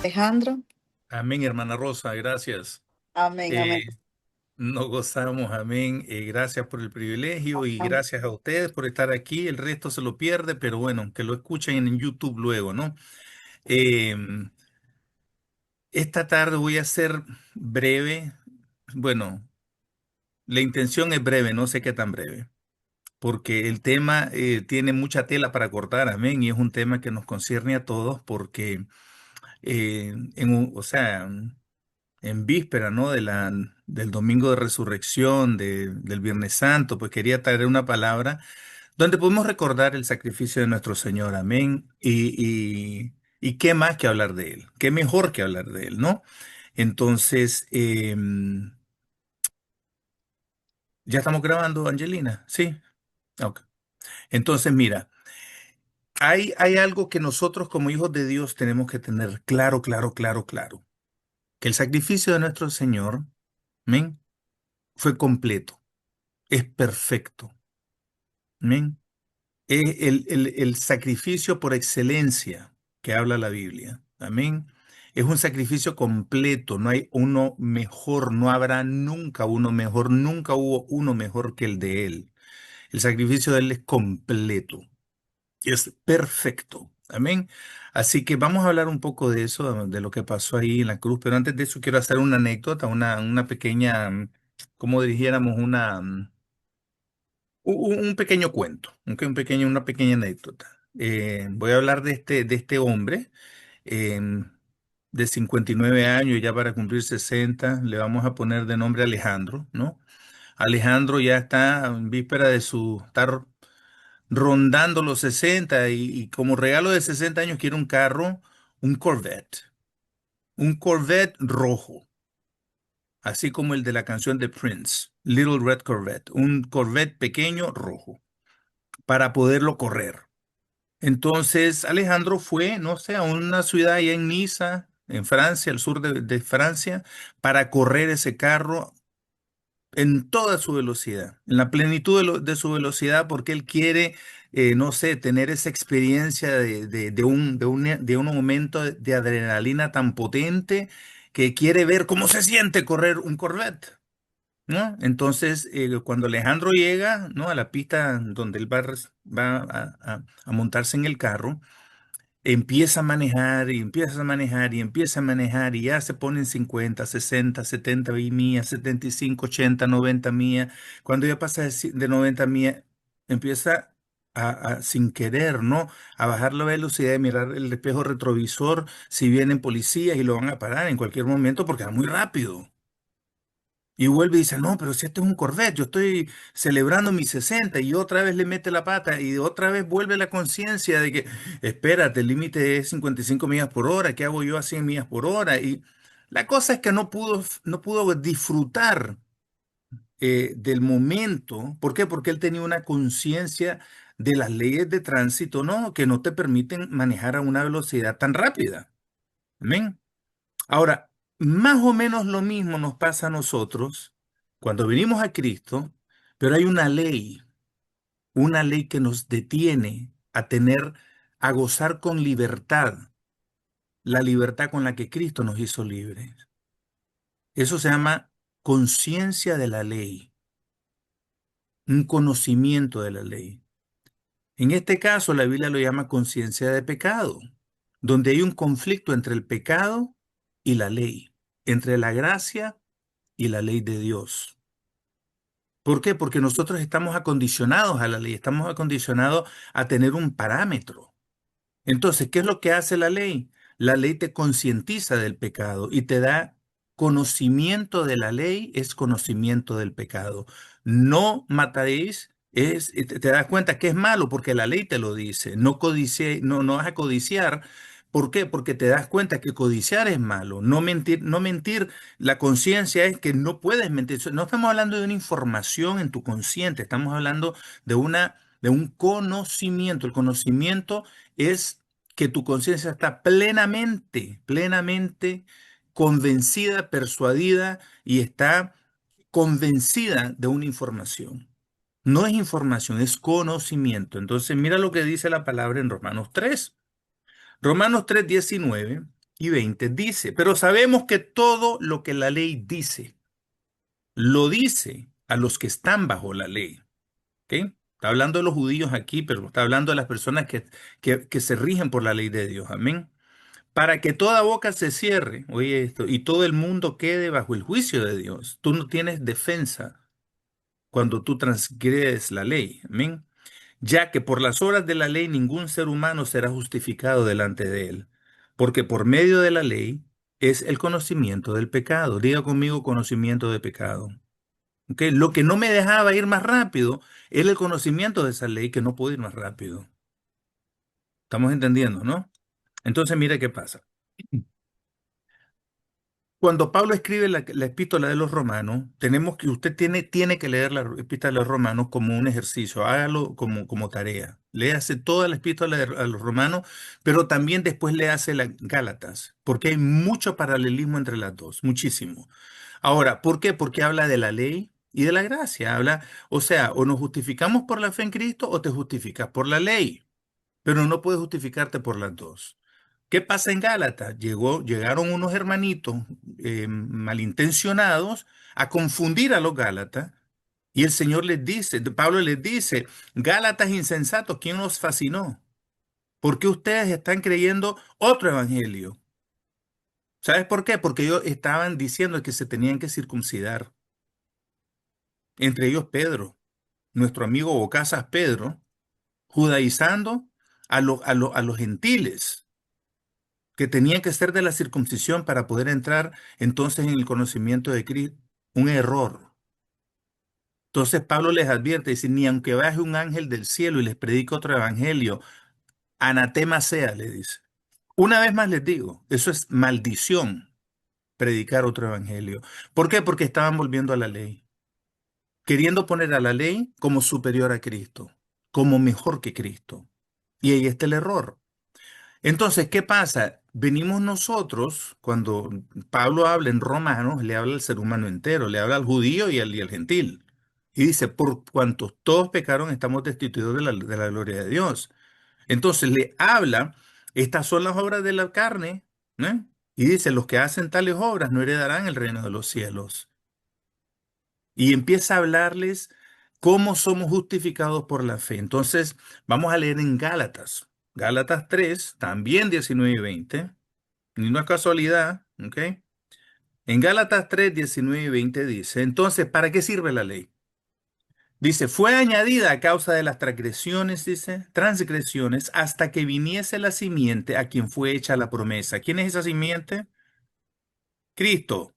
Alejandro, Amén, hermana Rosa, gracias. amén, Eh, amén. Nos gozamos, amén. Gracias por el privilegio y Amén. gracias a ustedes por estar aquí. El resto se lo pierde, pero bueno, que lo escuchen en YouTube luego, ¿no? Eh, esta tarde voy a ser breve. Bueno, la intención es breve, no sé qué tan breve, porque el tema tiene mucha tela para cortar, amén, y es un tema que nos concierne a todos porque, o sea, en víspera, ¿no? Del domingo de resurrección, del Viernes Santo, pues quería traer una palabra donde podemos recordar el sacrificio de nuestro Señor, amén. Y qué más que hablar de Él, qué mejor que hablar de Él, ¿no? Entonces, ¿ya estamos grabando, Angelina? Sí. Ok. Entonces, mira, hay algo que nosotros como hijos de Dios tenemos que tener claro, claro, claro, claro. Que el sacrificio de nuestro Señor, amén, fue completo, es perfecto. Amén. Es el sacrificio por excelencia que habla la Biblia. Amén. Es un sacrificio completo, no hay uno mejor, no habrá nunca uno mejor, nunca hubo uno mejor que el de Él. El sacrificio de Él es completo, es perfecto. Amén. Así que vamos a hablar un poco de eso, de lo que pasó ahí en la cruz, pero antes de eso quiero hacer una anécdota, una pequeña, como dijéramos, un pequeño cuento, una pequeña anécdota. Voy a hablar de este hombre eh, de 59 años, ya para cumplir 60, le vamos a poner de nombre Alejandro, ¿no? Alejandro ya está en víspera estar rondando los 60 y como regalo de 60 años quiere un carro, un Corvette rojo, así como el de la canción de Prince, Little Red Corvette, un Corvette pequeño rojo, para poderlo correr. Entonces Alejandro fue, no sé, a una ciudad allá en Niza, en Francia, al sur de Francia, para correr ese carro en toda su velocidad, en la plenitud de su velocidad, porque él quiere, no sé, tener esa experiencia de un momento de adrenalina tan potente que quiere ver cómo se siente correr un Corvette. ¿No? Entonces, cuando Alejandro llega, ¿no? a la pista donde él va a montarse en el carro, empieza a manejar y empieza a manejar y empieza a manejar y ya se ponen 50, 60, 70 millas, 75, 80, 90 millas. Cuando ya pasa de 90 millas, empieza sin querer, ¿no? A bajar la velocidad y mirar el espejo retrovisor si vienen policías y lo van a parar en cualquier momento porque va muy rápido. Y vuelve y dice, no, pero si este es un Corvette, yo estoy celebrando mis 60 y otra vez le mete la pata y otra vez vuelve la conciencia de que, espérate, el límite es 55 millas por hora, ¿qué hago yo a 100 millas por hora? Y la cosa es que no pudo disfrutar del momento. ¿Por qué? Porque él tenía una conciencia de las leyes de tránsito, ¿no? Que no te permiten manejar a una velocidad tan rápida. Amén. Ahora, más o menos lo mismo nos pasa a nosotros cuando venimos a Cristo, pero hay una ley que nos detiene a gozar con libertad, la libertad con la que Cristo nos hizo libres. Eso se llama conciencia de la ley, un conocimiento de la ley. En este caso, la Biblia lo llama conciencia de pecado, donde hay un conflicto entre el pecado y la ley, entre la gracia y la ley de Dios. ¿Por qué? Porque nosotros estamos acondicionados a la ley, estamos acondicionados a tener un parámetro. Entonces, ¿qué es lo que hace la ley? La ley te concientiza del pecado y te da conocimiento de la ley, es conocimiento del pecado. No mataréis, te das cuenta que es malo porque la ley te lo dice. No no vas a codiciar. ¿Por qué? Porque te das cuenta que codiciar es malo. No mentir, no mentir, la conciencia es que no puedes mentir. No estamos hablando de una información en tu consciente, estamos hablando de un conocimiento. El conocimiento es que tu conciencia está plenamente, plenamente convencida, persuadida y está convencida de una información. No es información, es conocimiento. Entonces, mira lo que dice la palabra en Romanos 3. Romanos 3:19. y 20 dice, pero sabemos que todo lo que la ley dice, lo dice a los que están bajo la ley. ¿Ok? Está hablando de los judíos aquí, pero está hablando de las personas que se rigen por la ley de Dios. Amén. Para que toda boca se cierre, oye esto, y todo el mundo quede bajo el juicio de Dios. Tú no tienes defensa cuando tú transgredes la ley. Amén. Ya que por las obras de la ley ningún ser humano será justificado delante de él, porque por medio de la ley es el conocimiento del pecado. Diga conmigo conocimiento de pecado. ¿Ok? Lo que no me dejaba ir más rápido era el conocimiento de esa ley que no puedo ir más rápido. Estamos entendiendo, ¿no? Entonces, mire qué pasa. Cuando Pablo escribe la epístola de los romanos, tenemos que, usted tiene que leer la epístola de los romanos como un ejercicio, hágalo como tarea. Léase toda la epístola a los romanos, pero también después le hace las Gálatas, porque hay mucho paralelismo entre las dos, muchísimo. Ahora, ¿por qué? Porque habla de la ley y de la gracia. Habla, o sea, o nos justificamos por la fe en Cristo o te justificas por la ley, pero no puedes justificarte por las dos. ¿Qué pasa en Gálatas? Llegaron unos hermanitos malintencionados a confundir a los Gálatas y el Señor les dice, Pablo les dice, Gálatas insensatos, ¿quién los fascinó? ¿Por qué ustedes están creyendo otro evangelio? ¿Sabes por qué? Porque ellos estaban diciendo que se tenían que circuncidar. Entre ellos Pedro, nuestro amigo Bocazas Pedro, judaizando a los gentiles, que tenían que ser de la circuncisión para poder entrar entonces en el conocimiento de Cristo. Un error. Entonces Pablo les advierte, dice, ni aunque baje un ángel del cielo y les predique otro evangelio, anatema sea, le dice. Una vez más les digo, eso es maldición, predicar otro evangelio. ¿Por qué? Porque estaban volviendo a la ley, queriendo poner a la ley como superior a Cristo, como mejor que Cristo. Y ahí está el error. Entonces, ¿qué pasa? Venimos nosotros, cuando Pablo habla en Romanos, le habla al ser humano entero, le habla al judío y al gentil. Y dice, por cuantos todos pecaron, estamos destituidos de la gloria de Dios. Entonces le habla, estas son las obras de la carne, ¿no? Y dice, los que hacen tales obras no heredarán el reino de los cielos. Y empieza a hablarles cómo somos justificados por la fe. Entonces, vamos a leer en Gálatas. Gálatas 3 también 19 y 20. Ni una casualidad, ¿ok? En Gálatas 3 19 y 20 dice, entonces, ¿para qué sirve la ley? Dice, fue añadida a causa de las transgresiones, dice, transgresiones, hasta que viniese la simiente a quien fue hecha la promesa. ¿Quién es esa simiente? Cristo.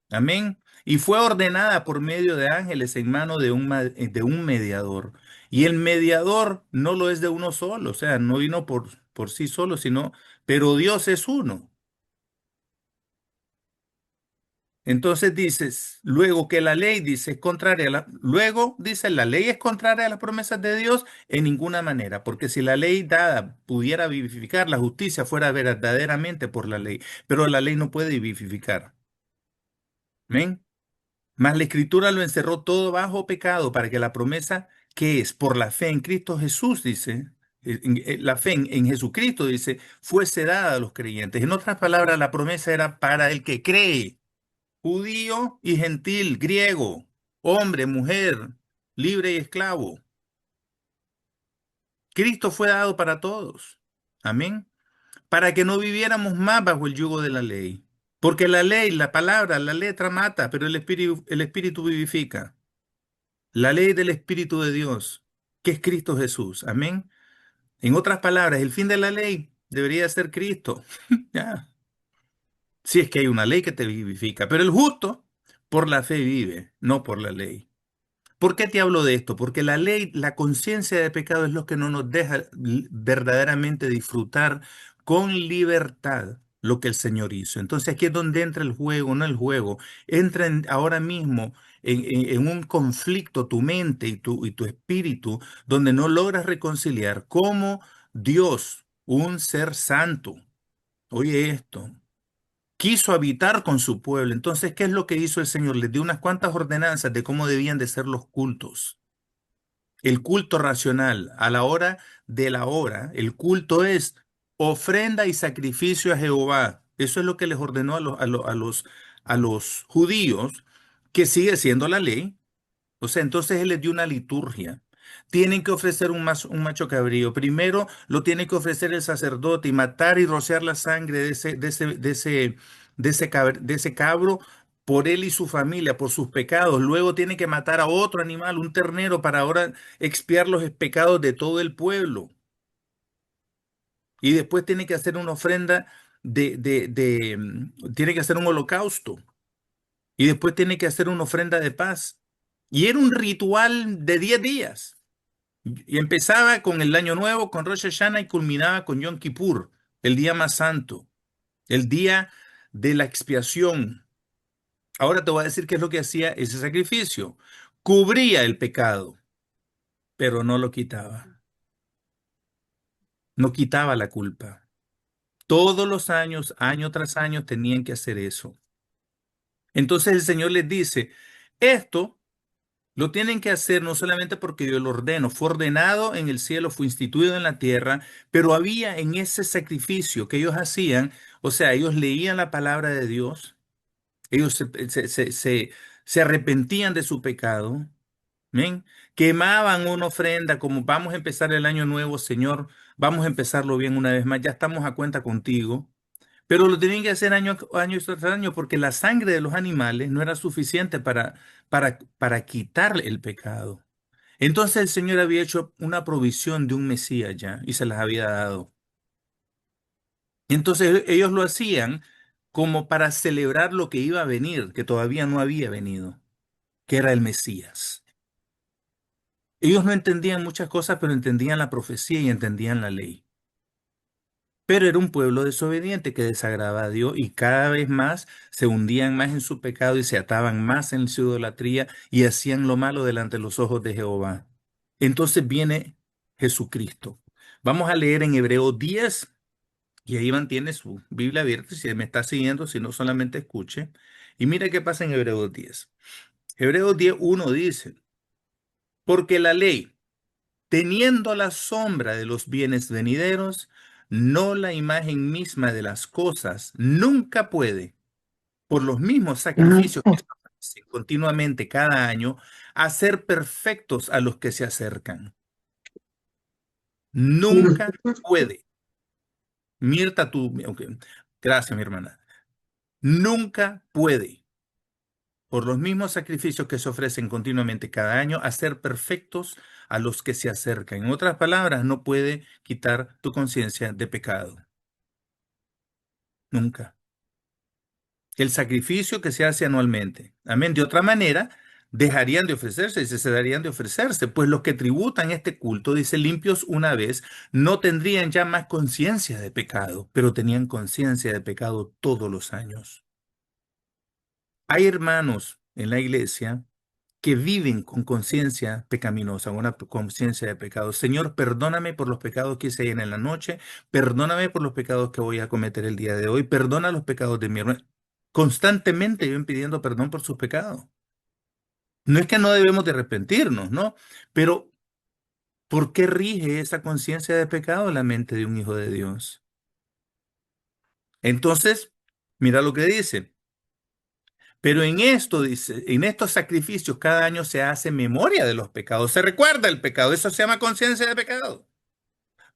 Amén. Y fue ordenada por medio de ángeles en mano de un mediador. Y el mediador no lo es de uno solo, o sea, no vino por sí solo, sino, pero Dios es uno. Entonces dices, luego que la ley dice es contraria luego dice la ley es contraria a las promesas de Dios en ninguna manera, porque si la ley dada pudiera vivificar, la justicia fuera verdaderamente por la ley, pero la ley no puede vivificar. Amén. Mas la escritura lo encerró todo bajo pecado para que la promesa que es por la fe en Cristo Jesús, dice, la fe en Jesucristo, dice, fuese dada a los creyentes. En otras palabras, la promesa era para el que cree, judío y gentil, griego, hombre, mujer, libre y esclavo. Cristo fue dado para todos. Amén. Para que no viviéramos más bajo el yugo de la ley. Porque la ley, la palabra, la letra mata, pero el espíritu vivifica. La ley del Espíritu de Dios, que es Cristo Jesús. Amén. En otras palabras, el fin de la ley debería ser Cristo. Ya. Si es que hay una ley que te vivifica, pero el justo por la fe vive, no por la ley. ¿Por qué te hablo de esto? Porque la ley, la conciencia de pecado es lo que no nos deja verdaderamente disfrutar con libertad lo que el Señor hizo. Entonces aquí es donde entra el juego, no el juego. Entra ahora mismo en un conflicto tu mente y tu espíritu, donde no logras reconciliar cómo Dios, un ser santo, oye esto, quiso habitar con su pueblo. Entonces, ¿qué es lo que hizo el Señor? Les dio unas cuantas ordenanzas de cómo debían de ser los cultos. El culto racional, a la hora de la hora, el culto es ofrenda y sacrificio a Jehová. Eso es lo que les ordenó a los judíos, que sigue siendo la ley. O sea, entonces él les dio una liturgia. Tienen que ofrecer un macho cabrío. Primero lo tiene que ofrecer el sacerdote y matar y rociar la sangre de ese cabro por él y su familia, por sus pecados. Luego tiene que matar a otro animal, un ternero, para ahora expiar los pecados de todo el pueblo. Y después tiene que hacer una ofrenda tiene que hacer un holocausto. Y después tiene que hacer una ofrenda de paz. Y era un ritual de 10 días. Y empezaba con el Año Nuevo, con Rosh Hashanah, y culminaba con Yom Kippur, el día más santo, el día de la expiación. Ahora te voy a decir qué es lo que hacía ese sacrificio. Cubría el pecado, pero no lo quitaba. No quitaba la culpa. Todos los años, año tras año, tenían que hacer eso. Entonces el Señor les dice, esto lo tienen que hacer no solamente porque Dios lo ordenó, fue ordenado en el cielo, fue instituido en la tierra, pero había en ese sacrificio que ellos hacían, o sea, ellos leían la palabra de Dios, ellos se arrepentían de su pecado, ¿ven? Quemaban una ofrenda como vamos a empezar el año nuevo, Señor, vamos a empezarlo bien una vez más, ya estamos a cuenta contigo. Pero lo tenían que hacer año tras año porque la sangre de los animales no era suficiente para quitarle el pecado. Entonces el Señor había hecho una provisión de un Mesías ya y se las había dado. Entonces ellos lo hacían como para celebrar lo que iba a venir, que todavía no había venido, que era el Mesías. Ellos no entendían muchas cosas, pero entendían la profecía y entendían la ley. Pero era un pueblo desobediente que desagradaba a Dios y cada vez más se hundían más en su pecado y se ataban más en su idolatría y hacían lo malo delante de los ojos de Jehová. Entonces viene Jesucristo. Vamos a leer en Hebreos 10 y ahí mantiene su Biblia abierta si me está siguiendo, si no solamente escuche. Y mira qué pasa en Hebreos 10. Hebreos 10:1 dice, porque la ley, teniendo la sombra de los bienes venideros, no la imagen misma de las cosas, nunca puede, por los mismos sacrificios que se hacen continuamente cada año, hacer perfectos a los que se acercan. Nunca puede. Mirta, tú, ok, gracias, mi hermana. Nunca puede, por los mismos sacrificios que se ofrecen continuamente cada año, hacer perfectos a los que se acercan. En otras palabras, no puede quitar tu conciencia de pecado. Nunca. El sacrificio que se hace anualmente. Amén. De otra manera, dejarían de ofrecerse y se cesarían de ofrecerse, pues los que tributan este culto, dice, limpios una vez, no tendrían ya más conciencia de pecado, pero tenían conciencia de pecado todos los años. Hay hermanos en la iglesia que viven con conciencia pecaminosa, una conciencia de pecado. Señor, perdóname por los pecados que hice ayer en la noche, perdóname por los pecados que voy a cometer el día de hoy, perdona los pecados de mi hermano. Constantemente viven pidiendo perdón por sus pecados. No es que no debemos de arrepentirnos, ¿no? Pero ¿por qué rige esa conciencia de pecado en la mente de un hijo de Dios? Entonces, mira lo que dice. Pero en esto, dice, en estos sacrificios cada año se hace memoria de los pecados, se recuerda el pecado, eso se llama conciencia de pecado.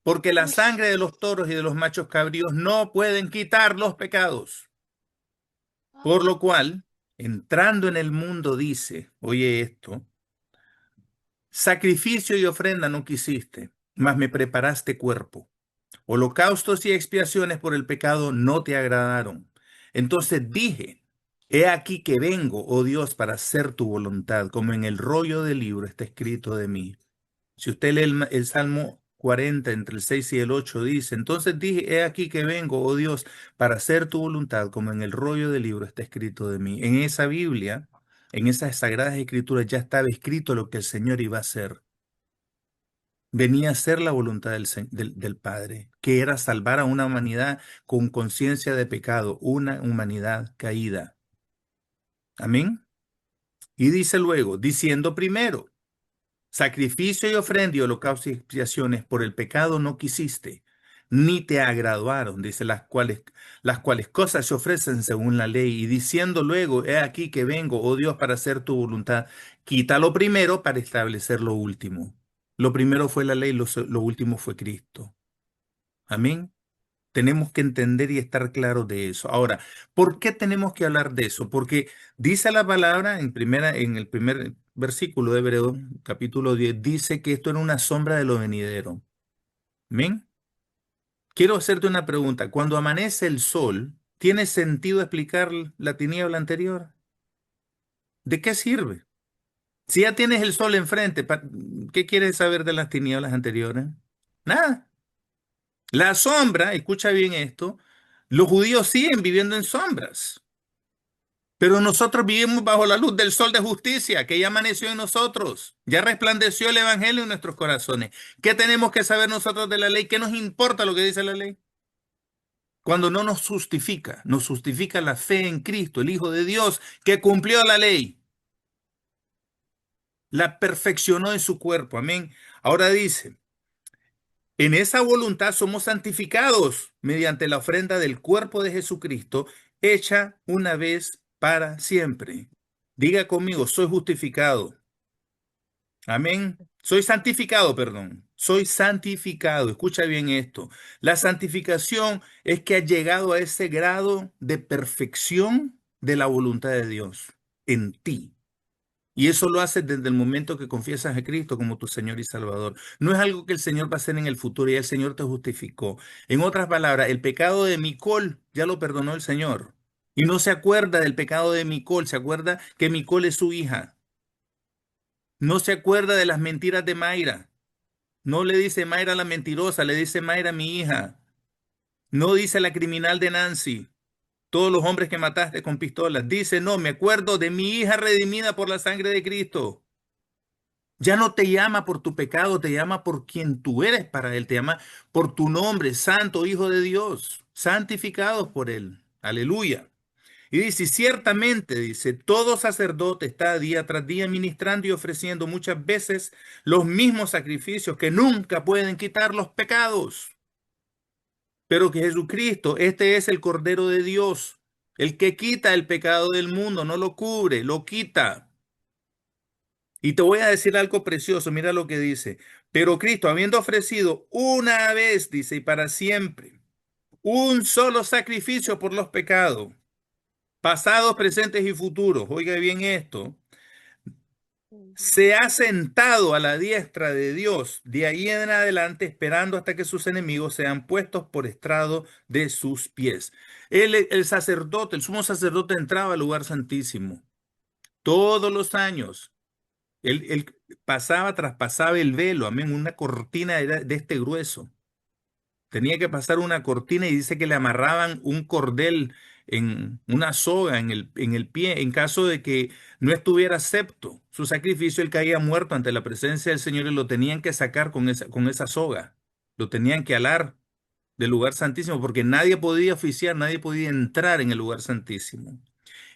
Porque la sangre de los toros y de los machos cabríos no pueden quitar los pecados. Por lo cual, entrando en el mundo, dice, oye esto, sacrificio y ofrenda no quisiste, mas me preparaste cuerpo. Holocaustos y expiaciones por el pecado no te agradaron. Entonces dije, he aquí que vengo, oh Dios, para hacer tu voluntad, como en el rollo del libro está escrito de mí. Si usted lee el Salmo 40 entre el 6 y el 8 dice, entonces dije, he aquí que vengo, oh Dios, para hacer tu voluntad, como en el rollo del libro está escrito de mí. En esa Biblia, en esas sagradas escrituras ya estaba escrito lo que el Señor iba a hacer. Venía a ser la voluntad del Padre, que era salvar a una humanidad con conciencia de pecado, una humanidad caída. Amén. Y dice luego, diciendo primero, sacrificio y ofrenda y holocausto y expiaciones por el pecado no quisiste, ni te agraduaron, dice, las cuales cosas se ofrecen según la ley, y diciendo luego, he aquí que vengo, oh Dios, para hacer tu voluntad. Quita lo primero para establecer lo último. Lo primero fue la ley, lo último fue Cristo. Amén. Tenemos que entender y estar claros de eso. Ahora, ¿por qué tenemos que hablar de eso? Porque dice la palabra en el primer versículo de Hebreo, capítulo 10, dice que esto era una sombra de lo venidero. Amén. Quiero hacerte una pregunta. Cuando amanece el sol, ¿tiene sentido explicar la tiniebla anterior? ¿De qué sirve? Si ya tienes el sol enfrente, ¿qué quieres saber de las tinieblas anteriores? Nada. La sombra, escucha bien esto, los judíos siguen viviendo en sombras, pero nosotros vivimos bajo la luz del sol de justicia que ya amaneció en nosotros, ya resplandeció el evangelio en nuestros corazones. ¿Qué tenemos que saber nosotros de la ley? ¿Qué nos importa lo que dice la ley? Cuando no nos justifica la fe en Cristo, el Hijo de Dios, que cumplió la ley, la perfeccionó en su cuerpo. Amén. Ahora dice, en esa voluntad somos santificados mediante la ofrenda del cuerpo de Jesucristo, hecha una vez para siempre. Diga conmigo, soy justificado. Amén. Soy santificado, perdón. Soy santificado. Escucha bien esto. La santificación es que has llegado a ese grado de perfección de la voluntad de Dios en ti. Y eso lo haces desde el momento que confiesas a Cristo como tu Señor y Salvador. No es algo que el Señor va a hacer en el futuro y el Señor te justificó. En otras palabras, el pecado de Micol ya lo perdonó el Señor. Y no se acuerda del pecado de Micol, se acuerda que Micol es su hija. No se acuerda de las mentiras de Mayra. No le dice Mayra la mentirosa, le dice Mayra mi hija. No dice la criminal de Nancy. Todos los hombres que mataste con pistolas. Dice, no, me acuerdo de mi hija redimida por la sangre de Cristo. Ya no te llama por tu pecado, te llama por quien tú eres para Él, te llama por tu nombre, Santo Hijo de Dios, santificados por Él. Aleluya. Y dice, ciertamente, dice, todo sacerdote está día tras día ministrando y ofreciendo muchas veces los mismos sacrificios que nunca pueden quitar los pecados. Pero que Jesucristo, este es el Cordero de Dios, el que quita el pecado del mundo, no lo cubre, lo quita. Y te voy a decir algo precioso, mira lo que dice. Pero Cristo, habiendo ofrecido una vez, dice, y para siempre, un solo sacrificio por los pecados, pasados, presentes y futuros, oiga bien esto, se ha sentado a la diestra de Dios de ahí en adelante, esperando hasta que sus enemigos sean puestos por estrado de sus pies. El sacerdote, el sumo sacerdote entraba al lugar santísimo todos los años. Él pasaba, traspasaba el velo, amén, una cortina de este grueso. Tenía que pasar una cortina y dice que le amarraban un cordel en una soga en el pie en caso de que no estuviera acepto su sacrificio, él caía muerto ante la presencia del Señor y lo tenían que sacar con esa soga. Lo tenían que alar del lugar santísimo porque nadie podía oficiar, nadie podía entrar en el lugar santísimo.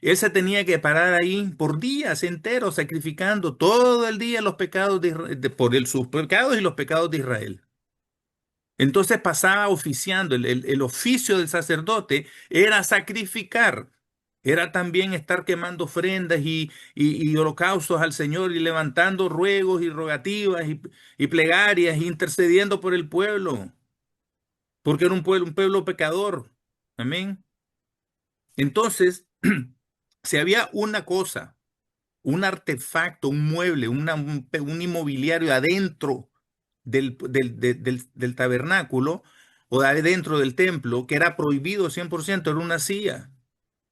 Él se tenía que parar ahí por días enteros, sacrificando todo el día los pecados sus pecados y los pecados de Israel. Entonces pasaba oficiando, el oficio del sacerdote era sacrificar, era también estar quemando ofrendas y holocaustos al Señor y levantando ruegos y rogativas y plegarias, e intercediendo por el pueblo, porque era un pueblo pecador. Amén. Entonces, si había una cosa, un artefacto, un mueble, un inmobiliario adentro del tabernáculo o de adentro del templo, que era prohibido 100%, era una silla.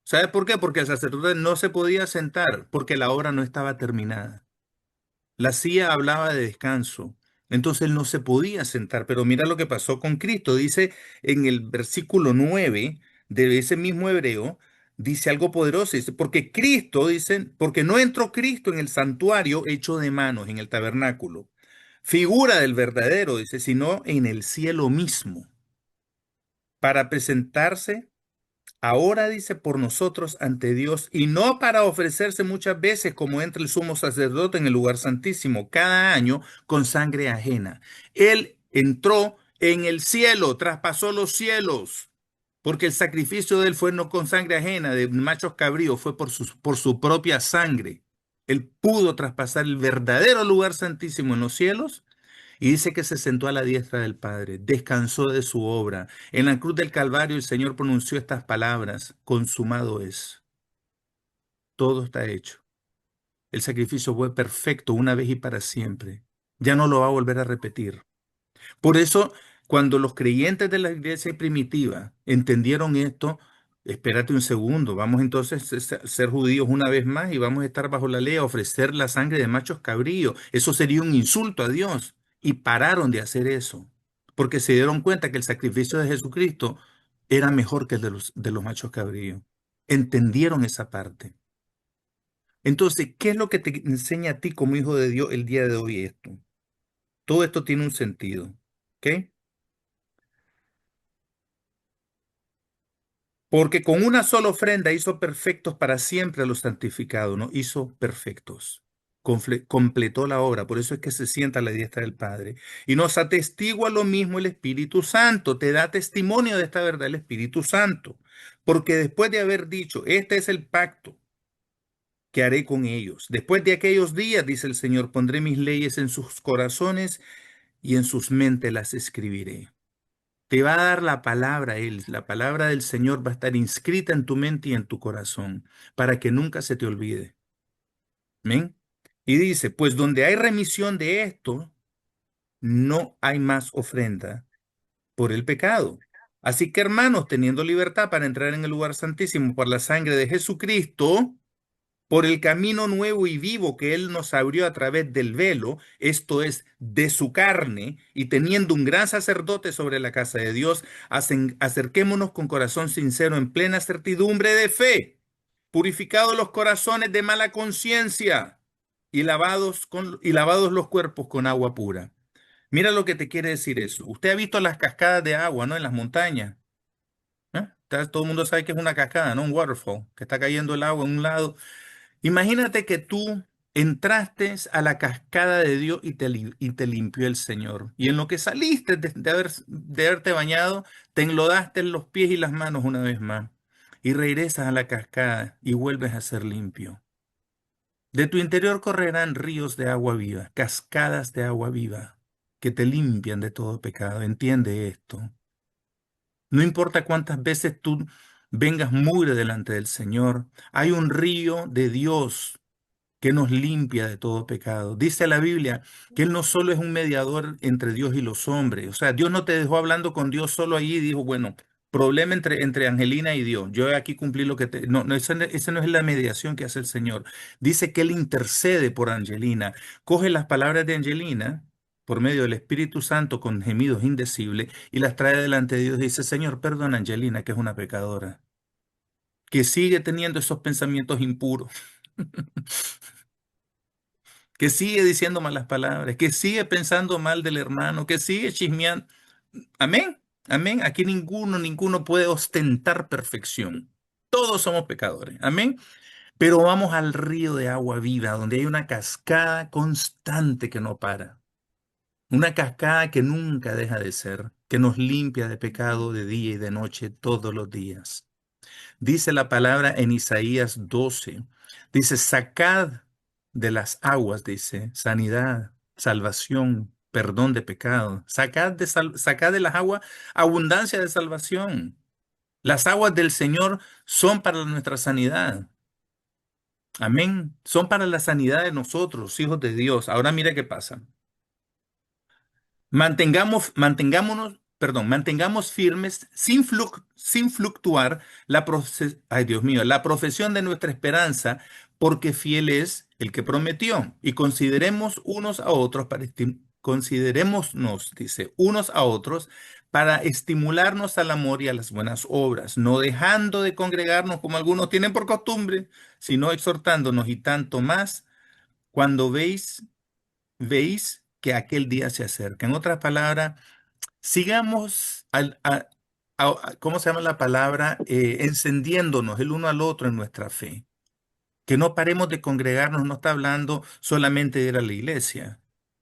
¿Sabe por qué? Porque el sacerdote no se podía sentar, porque la obra no estaba terminada. La silla hablaba de descanso. Entonces él no se podía sentar. Pero mira lo que pasó con Cristo. Dice en el versículo 9 de ese mismo Hebreo, dice algo poderoso. Dice, porque Cristo, dicen, porque no entró Cristo en el santuario hecho de manos, en el tabernáculo. Figura del verdadero, dice, sino en el cielo mismo. Para presentarse ahora, dice, por nosotros ante Dios, y no para ofrecerse muchas veces como entra el sumo sacerdote en el lugar santísimo cada año con sangre ajena. Él entró en el cielo, traspasó los cielos, porque el sacrificio de él fue no con sangre ajena, de machos cabríos, fue por su propia sangre. Él pudo traspasar el verdadero lugar santísimo en los cielos y dice que se sentó a la diestra del Padre, descansó de su obra. En la cruz del Calvario el Señor pronunció estas palabras: consumado es, todo está hecho. El sacrificio fue perfecto una vez y para siempre. Ya no lo va a volver a repetir. Por eso, cuando los creyentes de la iglesia primitiva entendieron esto, espérate un segundo, vamos entonces a ser judíos una vez más y vamos a estar bajo la ley a ofrecer la sangre de machos cabríos. Eso sería un insulto a Dios. Y pararon de hacer eso, porque se dieron cuenta que el sacrificio de Jesucristo era mejor que el de los machos cabríos. Entendieron esa parte. Entonces, ¿qué es lo que te enseña a ti como hijo de Dios el día de hoy esto? Todo esto tiene un sentido. ¿Ok? Porque con una sola ofrenda hizo perfectos para siempre a los santificados, ¿no? Hizo perfectos. Completó la obra, por eso es que se sienta a la diestra del Padre. Y nos atestigua lo mismo el Espíritu Santo, te da testimonio de esta verdad el Espíritu Santo. Porque después de haber dicho, este es el pacto que haré con ellos. Después de aquellos días, dice el Señor, pondré mis leyes en sus corazones y en sus mentes las escribiré. Te va a dar la palabra Él, la palabra del Señor va a estar inscrita en tu mente y en tu corazón, para que nunca se te olvide. ¿Amén? Y dice, pues donde hay remisión de esto, no hay más ofrenda por el pecado. Así que hermanos, teniendo libertad para entrar en el lugar santísimo por la sangre de Jesucristo, por el camino nuevo y vivo que Él nos abrió a través del velo, esto es, de su carne, y teniendo un gran sacerdote sobre la casa de Dios, acerquémonos con corazón sincero en plena certidumbre de fe, purificados los corazones de mala conciencia y lavados los cuerpos con agua pura. Mira lo que te quiere decir eso. Usted ha visto las cascadas de agua, ¿no? En las montañas. Todo el mundo sabe que es una cascada, ¿no? Un waterfall, que está cayendo el agua en un lado. Imagínate que tú entraste a la cascada de Dios y te limpió el Señor. Y en lo que saliste de haberte bañado, te enlodaste en los pies y las manos una vez más. Y regresas a la cascada y vuelves a ser limpio. De tu interior correrán ríos de agua viva, cascadas de agua viva, que te limpian de todo pecado. Entiende esto. No importa cuántas veces tú vengas mugre delante del Señor, hay un río de Dios que nos limpia de todo pecado. Dice la Biblia que Él no solo es un mediador entre Dios y los hombres. O sea, Dios no te dejó hablando con Dios solo allí y dijo, bueno, problema entre Angelina y Dios. Yo aquí cumplí lo que te... No, no, esa no es la mediación que hace el Señor. Dice que Él intercede por Angelina. Coge las palabras de Angelina por medio del Espíritu Santo con gemidos indecibles y las trae delante de Dios y dice, Señor, perdona a Angelina, que es una pecadora, que sigue teniendo esos pensamientos impuros, que sigue diciendo malas palabras, que sigue pensando mal del hermano, que sigue chismeando. Amén, amén. Aquí ninguno puede ostentar perfección. Todos somos pecadores. Amén. Pero vamos al río de agua viva, donde hay una cascada constante que no para. Una cascada que nunca deja de ser, que nos limpia de pecado de día y de noche todos los días. Dice la palabra en Isaías 12. Dice, sacad de las aguas, dice, sanidad, salvación, perdón de pecado. Sacad de las aguas abundancia de salvación. Las aguas del Señor son para nuestra sanidad. Amén. Son para la sanidad de nosotros, hijos de Dios. Ahora mira qué pasa. Mantengamos firmes sin fluctuar ay Dios mío, la profesión de nuestra esperanza, porque fiel es el que prometió. Y considerémonos, dice, unos a otros para estimularnos al amor y a las buenas obras, no dejando de congregarnos como algunos tienen por costumbre, sino exhortándonos y tanto más cuando veis que aquel día se acerca. En otras palabras, sigamos ¿cómo se llama la palabra? Encendiéndonos el uno al otro en nuestra fe. Que no paremos de congregarnos, no está hablando solamente de ir a la iglesia.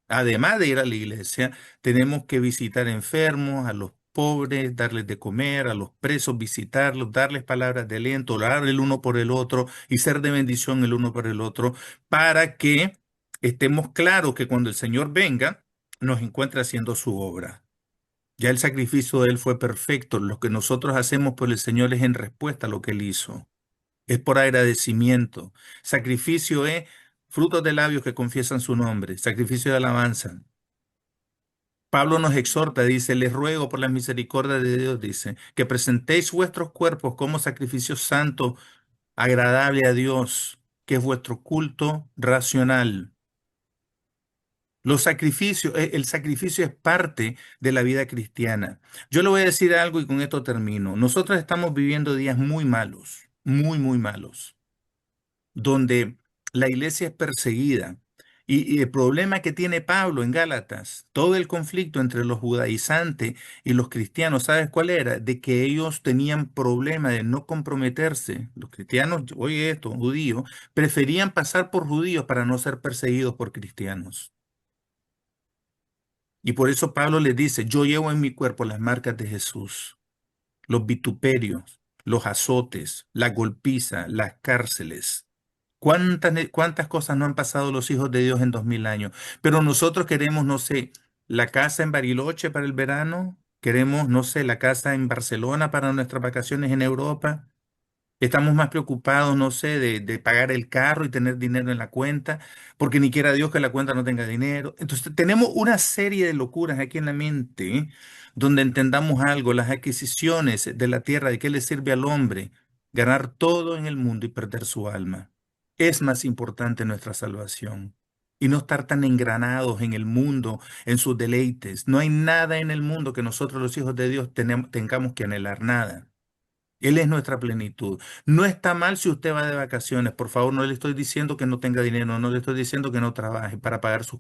Además de ir a la iglesia, tenemos que visitar enfermos, a los pobres, darles de comer, a los presos, visitarlos, darles palabras de aliento, orar el uno por el otro y ser de bendición el uno por el otro, para que estemos claros que cuando el Señor venga, nos encuentre haciendo su obra. Ya el sacrificio de Él fue perfecto. Lo que nosotros hacemos por el Señor es en respuesta a lo que Él hizo. Es por agradecimiento. Sacrificio es frutos de labios que confiesan su nombre. Sacrificio de alabanza. Pablo nos exhorta, dice, les ruego por la misericordia de Dios, dice, que presentéis vuestros cuerpos como sacrificio santo, agradable a Dios, que es vuestro culto racional. Los sacrificios, el sacrificio es parte de la vida cristiana. Yo le voy a decir algo y con esto termino. Nosotros estamos viviendo días muy malos, muy, muy malos, donde la iglesia es perseguida. Y el problema que tiene Pablo en Gálatas, todo el conflicto entre los judaizantes y los cristianos, ¿sabes cuál era? De que ellos tenían problema de no comprometerse. Los cristianos, oye esto, judíos, preferían pasar por judíos para no ser perseguidos por cristianos. Y por eso Pablo les dice, yo llevo en mi cuerpo las marcas de Jesús, los vituperios, los azotes, la golpiza, las cárceles. ¿Cuántas cosas no han pasado los hijos de Dios en 2000 años? Pero nosotros queremos, no sé, la casa en Bariloche para el verano, queremos, no sé, la casa en Barcelona para nuestras vacaciones en Europa. Estamos más preocupados, no sé, de pagar el carro y tener dinero en la cuenta, porque ni quiera Dios que la cuenta no tenga dinero. Entonces, tenemos una serie de locuras aquí en la mente, donde entendamos algo, las adquisiciones de la tierra, ¿de qué le sirve al hombre ganar todo en el mundo y perder su alma? Es más importante nuestra salvación y no estar tan engranados en el mundo, en sus deleites. No hay nada en el mundo que nosotros los hijos de Dios tengamos que anhelar, nada. Él es nuestra plenitud. No está mal si usted va de vacaciones. Por favor, no le estoy diciendo que no tenga dinero, no le estoy diciendo que no trabaje para pagar sus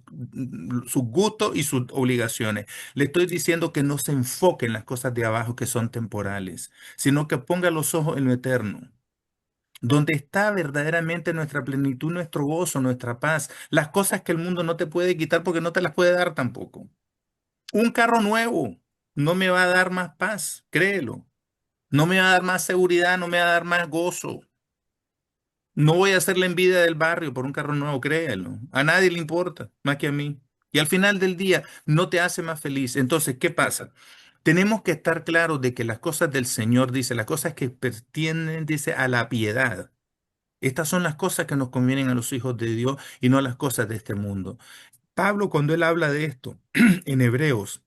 gustos y sus obligaciones. Le estoy diciendo que no se enfoque en las cosas de abajo que son temporales, sino que ponga los ojos en lo eterno, donde está verdaderamente nuestra plenitud, nuestro gozo, nuestra paz, las cosas que el mundo no te puede quitar porque no te las puede dar tampoco. Un carro nuevo no me va a dar más paz, créelo. No me va a dar más seguridad, no me va a dar más gozo. No voy a hacer la envidia del barrio por un carro nuevo, créelo. A nadie le importa, más que a mí. Y al final del día no te hace más feliz. Entonces, ¿qué pasa? Tenemos que estar claros de que las cosas del Señor, dice, las cosas que pertienen, dice, a la piedad. Estas son las cosas que nos convienen a los hijos de Dios y no las cosas de este mundo. Pablo, cuando él habla de esto en Hebreos,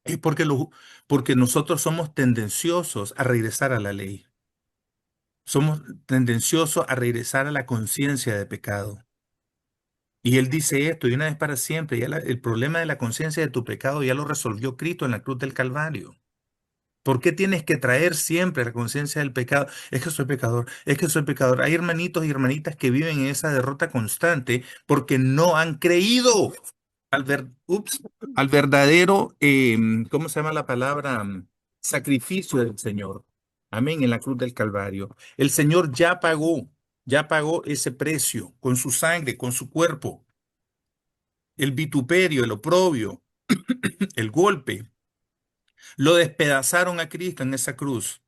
es porque nosotros somos tendenciosos a regresar a la ley. Somos tendenciosos a regresar a la conciencia de pecado. Y él dice esto, y una vez para siempre, el problema de la conciencia de tu pecado ya lo resolvió Cristo en la cruz del Calvario. ¿Por qué tienes que traer siempre la conciencia del pecado? Es que soy pecador, es que soy pecador. Hay hermanitos y hermanitas que viven en esa derrota constante porque no han creído al verdadero, ¿cómo se llama la palabra? Sacrificio del Señor. Amén, en la cruz del Calvario. El Señor ya pagó ese precio con su sangre, con su cuerpo. El vituperio, el oprobio, el golpe, lo despedazaron a Cristo en esa cruz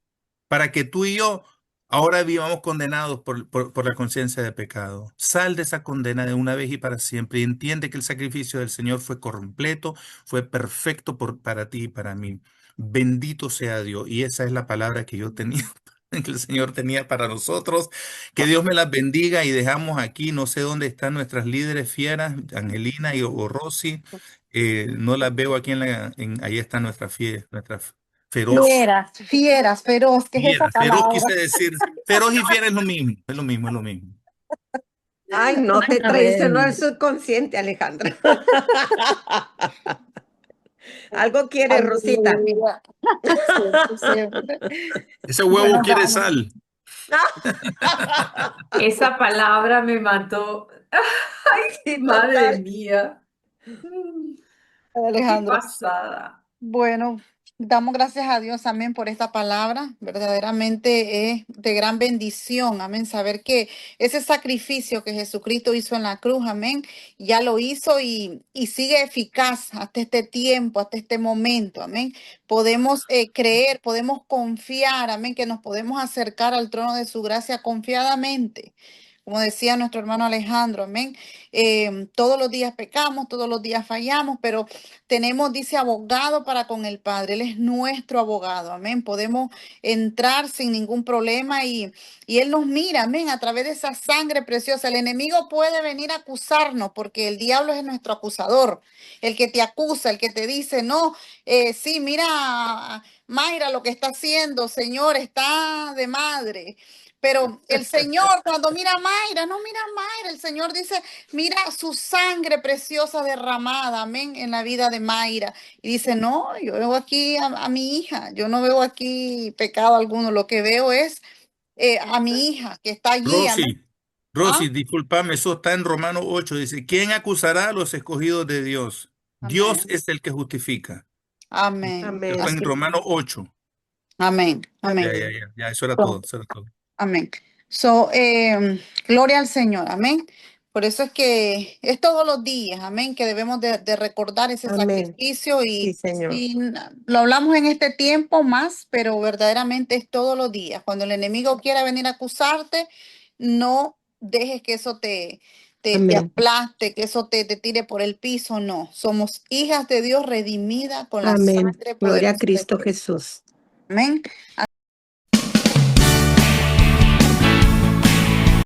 para que tú y yo ahora vivamos condenados por la conciencia de pecado. Sal de esa condena de una vez y para siempre y entiende que el sacrificio del Señor fue completo, fue perfecto para ti y para mí. Bendito sea Dios. Y esa es la palabra que yo tenía, que el Señor tenía para nosotros. Que Dios me las bendiga y dejamos aquí, no sé dónde están nuestras líderes fieras, Angelina o Rosy. No las veo aquí ahí está nuestra feroz. Fieras, fieras, feroz, ¿qué es esa Fiera, feroz palabra? quise decir. Feroz y fiera es lo mismo, es lo mismo, es lo mismo. Ay, no te Está traicionó el bien. subconsciente, Alejandra. Algo quiere, Rosita. Aleluya. Siempre, siempre. Ese huevo Bueno, quiere vamos. sal. Esa palabra me mató. Ay, Sí, madre total. mía. Mm, Qué Alejandra. pasada. Bueno, damos gracias a Dios, amén, por esta palabra. Verdaderamente es de gran bendición, amén, saber que ese sacrificio que Jesucristo hizo en la cruz, amén, ya lo hizo y sigue eficaz hasta este tiempo, hasta este momento, amén. Podemos creer, podemos confiar, amén, que nos podemos acercar al trono de su gracia confiadamente. Como decía nuestro hermano Alejandro, amén. Todos los días pecamos, todos los días fallamos, pero tenemos, dice, abogado para con el Padre. Él es nuestro abogado, amén. Podemos entrar sin ningún problema y Él nos mira, amén, a través de esa sangre preciosa. El enemigo puede venir a acusarnos porque el diablo es nuestro acusador, el que te acusa, el que te dice, no, sí, mira, Mayra, lo que está haciendo, Señor, está de madre. Pero el Señor, cuando mira a Mayra, no mira a Mayra, el Señor dice, mira su sangre preciosa derramada, amén, en la vida de Mayra. Y dice, no, yo veo aquí a mi hija, yo no veo aquí pecado alguno, lo que veo es a mi hija que está allí, amén. Rosy, ¿Ah? discúlpame, eso está en Romanos 8, dice, ¿quién acusará a los escogidos de Dios? Dios Amén, es el que justifica. amén, Eso está Amén. en así, Romanos 8. amén, amén. Ya, eso era todo, eso era todo. Amén. So, gloria al Señor, amén. Por eso es que es todos los días, amén, que debemos de recordar ese Amén. sacrificio Sí, Señor. lo hablamos en este tiempo más, pero verdaderamente es todos los días. Cuando el enemigo quiera venir a acusarte, no dejes que eso te Amén. aplaste, que eso te tire por el piso, no. Somos hijas de Dios redimidas con la Amén. sangre Gloria a poderosa de Cristo Cristo. Jesús. Amén.